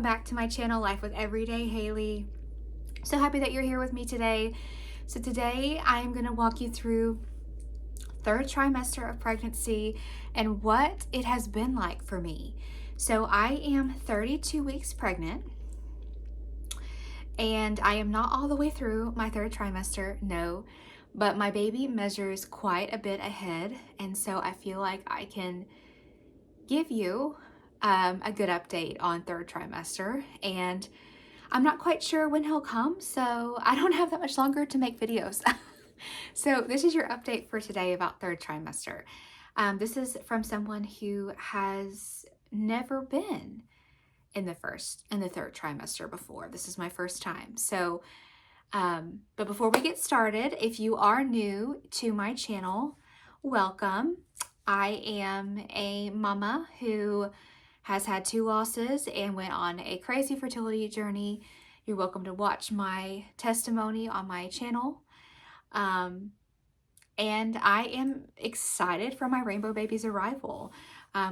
welcome back to my channel, Life with Everyday Haley. So happy that you're here with me today. So today I am going to walk you through third trimester of pregnancy and what it has been like for me. So I am 32 weeks pregnant and I am not all the way through my third trimester, no, but my baby measures quite a bit ahead, and so I feel like I can give you a good update on third trimester. And I'm not quite sure when he'll come, so I don't have that much longer to make videos. So this is your update for today about third trimester. This is from someone who has never been in the third trimester before. This is my first time. So, but before we get started, if you are new to my channel, welcome. I am a mama who has had 2 losses and went on a crazy fertility journey. You're welcome to watch my testimony on my channel. And I am excited for my rainbow baby's arrival.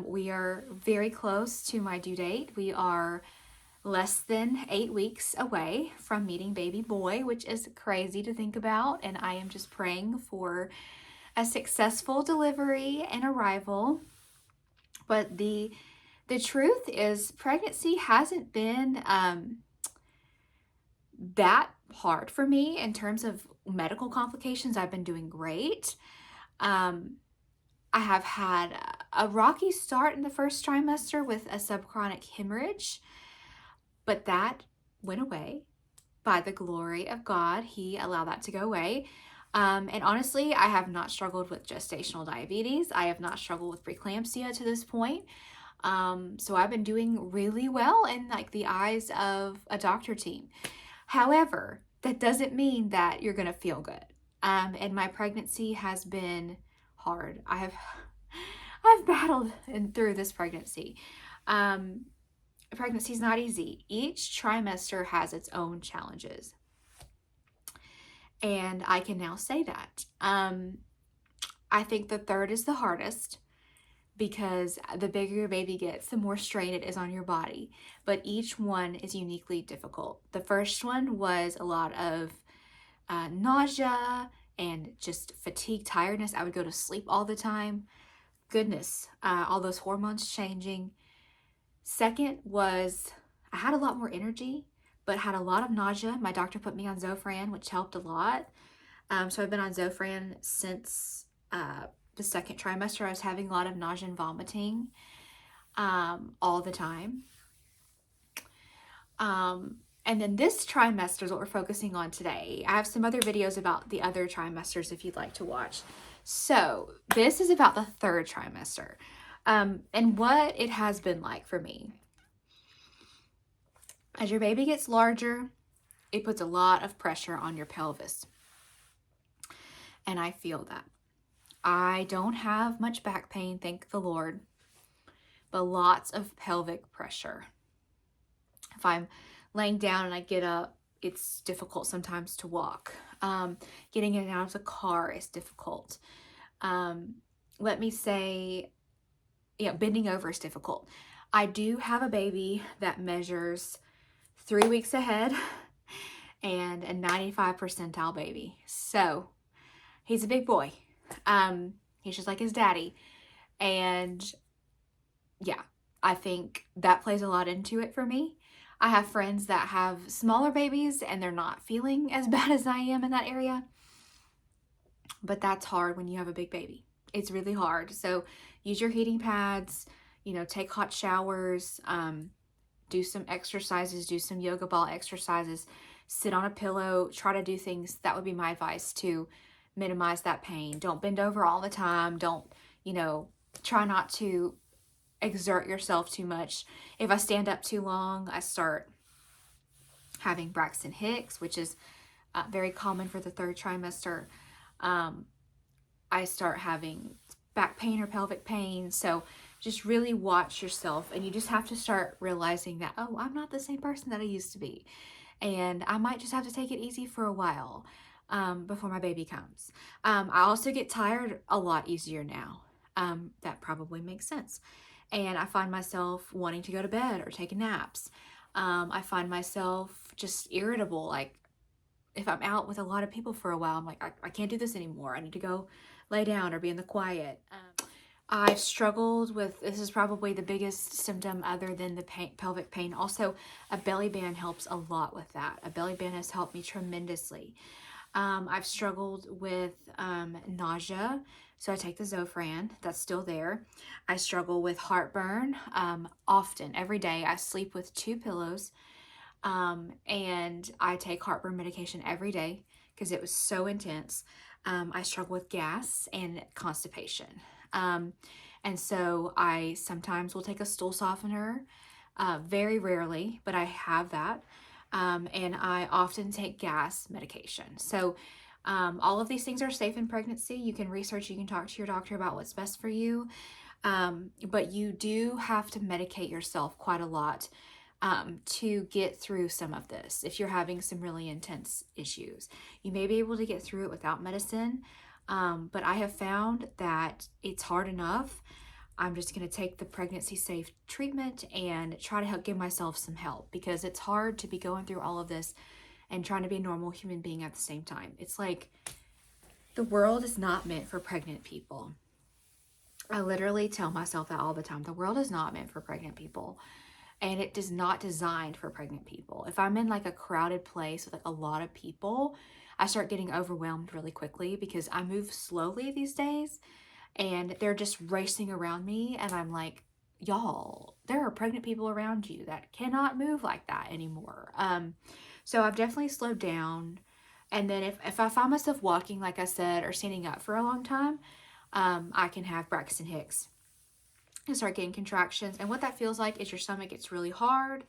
We are very close to my due date. We are less than 8 weeks away from meeting baby boy, which is crazy to think about. And I am just praying for a successful delivery and arrival. But the truth is, pregnancy hasn't been that hard for me in terms of medical complications. I've been doing great. I have had a rocky start in the first trimester with a subchronic hemorrhage, but that went away by the glory of God. He allowed that to go away. And honestly, I have not struggled with gestational diabetes. I have not struggled with preeclampsia to this point. So I've been doing really well in like the eyes of a doctor team. However, that doesn't mean that you're going to feel good. And my pregnancy has been hard. I've battled through this pregnancy. Pregnancy is not easy. Each trimester has its own challenges. And I can now say that. I think the third is the hardest because the bigger your baby gets, the more strain it is on your body. But each one is uniquely difficult. The first one was a lot of nausea and just fatigue, tiredness. I would go to sleep all the time. Goodness, all those hormones changing. Second was I had a lot more energy, but had a lot of nausea. My doctor put me on Zofran, which helped a lot. So I've been on Zofran since the second trimester. I was having a lot of nausea and vomiting all the time. And then this trimester is what we're focusing on today. I have some other videos about the other trimesters if you'd like to watch. So this is about the third trimester and what it has been like for me. As your baby gets larger, it puts a lot of pressure on your pelvis. And I feel that. I don't have much back pain, thank the Lord, but lots of pelvic pressure. If I'm laying down and I get up, it's difficult sometimes to walk. Getting in and out of the car is difficult. Let me say, bending over is difficult. I do have a baby that measures 3 weeks ahead and a 95 percentile baby. So he's a big boy. He's just like his daddy. And yeah, I think that plays a lot into it for me. I have friends that have smaller babies and they're not feeling as bad as I am in that area. But that's hard when you have a big baby. It's really hard. So use your heating pads, take hot showers, do some exercises, do some yoga ball exercises, sit on a pillow, try to do things. That would be my advice to minimize that pain. Don't bend over all the time. Don't, try not to exert yourself too much. If I stand up too long, I start having Braxton Hicks, which is very common for the third trimester. I start having back pain or pelvic pain. So just really watch yourself, and you just have to start realizing that, oh, I'm not the same person that I used to be. And I might just have to take it easy for a while before my baby comes. I also get tired a lot easier now. That probably makes sense. And I find myself wanting to go to bed or take naps. I find myself just irritable. Like if I'm out with a lot of people for a while, I'm like, I can't do this anymore. I need to go lay down or be in the quiet. I've struggled with, this is probably the biggest symptom other than the pelvic pain. Also, a belly band helps a lot with that. A belly band has helped me tremendously. I've struggled with nausea, so I take the Zofran. That's still there. I struggle with heartburn often, every day. I sleep with 2 pillows, and I take heartburn medication every day because it was so intense. I struggle with gas and constipation. Um, and so I sometimes will take a stool softener, very rarely, but I have that. And I often take gas medication. So all of these things are safe in pregnancy. You can research, you can talk to your doctor about what's best for you. But you do have to medicate yourself quite a lot to get through some of this. If you're having some really intense issues, you may be able to get through it without medicine. But I have found that it's hard enough. I'm just going to take the pregnancy safe treatment and try to help give myself some help, because it's hard to be going through all of this and trying to be a normal human being at the same time. It's like the world is not meant for pregnant people. I literally tell myself that all the time. The world is not meant for pregnant people, and it is not designed for pregnant people. If I'm in like a crowded place with like a lot of people, I start getting overwhelmed really quickly because I move slowly these days and they're just racing around me, and I'm like, y'all, there are pregnant people around you that cannot move like that anymore. So I've definitely slowed down. And then if I find myself walking, like I said, or standing up for a long time, I can have Braxton Hicks and start getting contractions. And what that feels like is your stomach gets really hard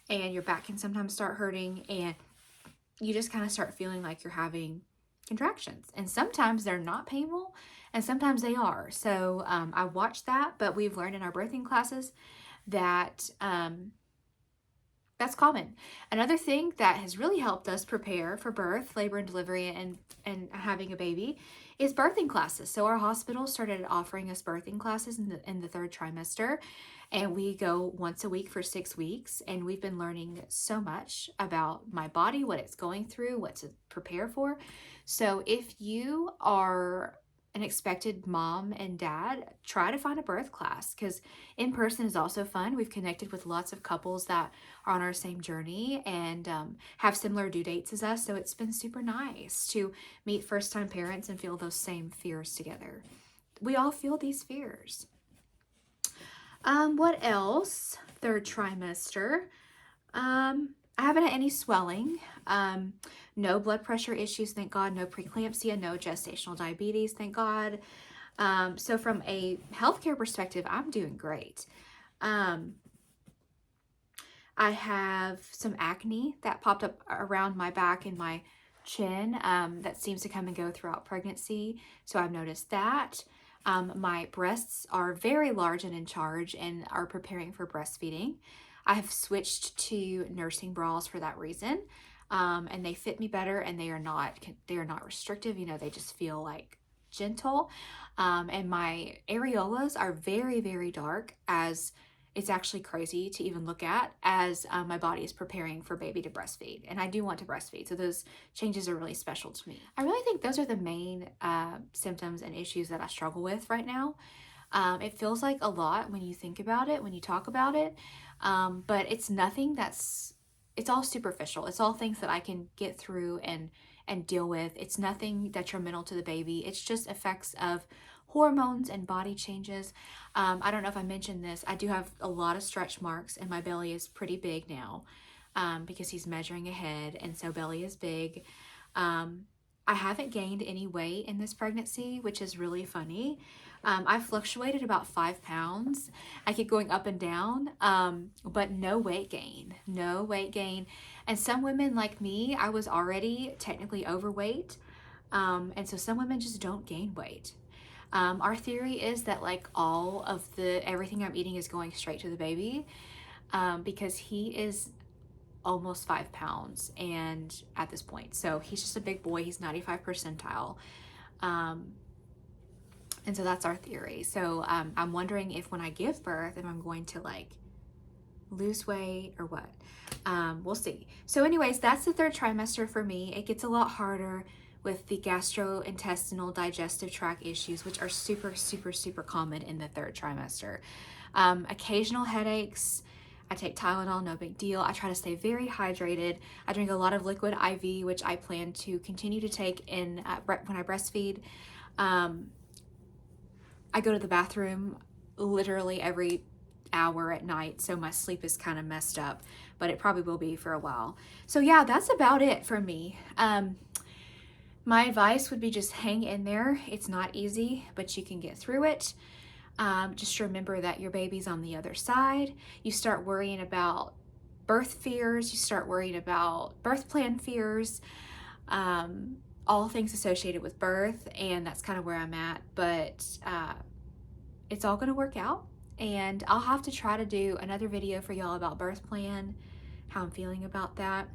and your back can sometimes start hurting, and you just kind of start feeling like you're having contractions. And sometimes they're not painful and sometimes they are. So I watched that, but we've learned in our birthing classes that that's common. Another thing that has really helped us prepare for birth, labor and delivery, and having a baby is birthing classes. So our hospital started offering us birthing classes in the 3rd trimester, and we go once a week for 6 weeks, and we've been learning so much about my body, what it's going through, what to prepare for. So if you are an expected mom and dad, try to find a birth class, because in person is also fun. We've connected with lots of couples that are on our same journey and have similar due dates as us. So it's been super nice to meet first-time parents and feel those same fears together. We all feel these fears. What else? 3rd trimester. I haven't had any swelling. No blood pressure issues, thank God. No preeclampsia, no gestational diabetes, thank God. So from a healthcare perspective, I'm doing great. I have some acne that popped up around my back and my chin that seems to come and go throughout pregnancy. So I've noticed that. My breasts are very large and in charge and are preparing for breastfeeding. I have switched to nursing bras for that reason. And they fit me better, and they are not restrictive. You know, they just feel like gentle. And my areolas are very, very dark, as it's actually crazy to even look at, as my body is preparing for baby to breastfeed. And I do want to breastfeed, so those changes are really special to me. I really think those are the main symptoms and issues that I struggle with right now. It feels like a lot when you think about it, when you talk about it, but it's nothing it's all superficial. It's all things that I can get through and deal with. It's nothing detrimental to the baby. It's just effects of hormones and body changes. I don't know if I mentioned this. I do have a lot of stretch marks, and my belly is pretty big now because he's measuring ahead, and so belly is big. I haven't gained any weight in this pregnancy, which is really funny. I fluctuated about 5 pounds. I keep going up and down, but no weight gain, no weight gain. And some women like me, I was already technically overweight. And so some women just don't gain weight. Our theory is that like all of everything I'm eating is going straight to the baby, because he is almost 5 pounds and at this point. So he's just a big boy. He's 95 percentile. And so that's our theory. So I'm wondering if when I give birth, if I'm going to like lose weight or what. We'll see. So anyways, that's the third trimester for me. It gets a lot harder with the gastrointestinal digestive tract issues, which are super, super, super common in the third trimester. Occasional headaches. I take Tylenol, no big deal. I try to stay very hydrated. I drink a lot of liquid IV, which I plan to continue to take when I breastfeed. I go to the bathroom literally every hour at night, so my sleep is kind of messed up, but it probably will be for a while. So yeah, that's about it for me. My advice would be just hang in there. It's not easy, but you can get through it. Just remember that your baby's on the other side. You start worrying about birth fears. You start worrying about birth plan fears, all things associated with birth, and that's kind of where I'm at. But it's all going to work out, and I'll have to try to do another video for y'all about birth plan, how I'm feeling about that.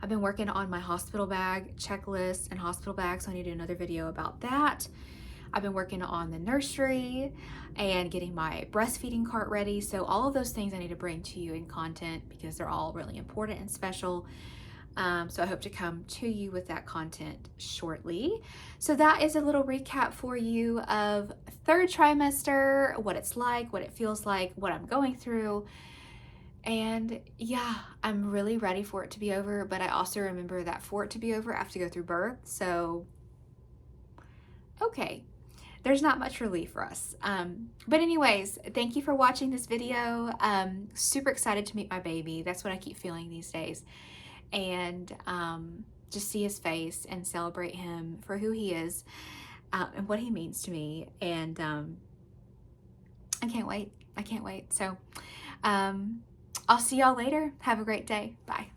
I've been working on my hospital bag checklist and hospital bag, so I need to do another video about that. I've been working on the nursery and getting my breastfeeding cart ready. So all of those things I need to bring to you in content because they're all really important and special. So I hope to come to you with that content shortly. So that is a little recap for you of third trimester, what it's like, what it feels like, what I'm going through. And yeah, I'm really ready for it to be over, but I also remember that for it to be over, I have to go through birth. So, okay, there's not much relief for us. But anyways, thank you for watching this video. Super excited to meet my baby. That's what I keep feeling these days. And just see his face and celebrate him for who he is and what he means to me. And I can't wait. I can't wait. So, I'll see y'all later. Have a great day. Bye.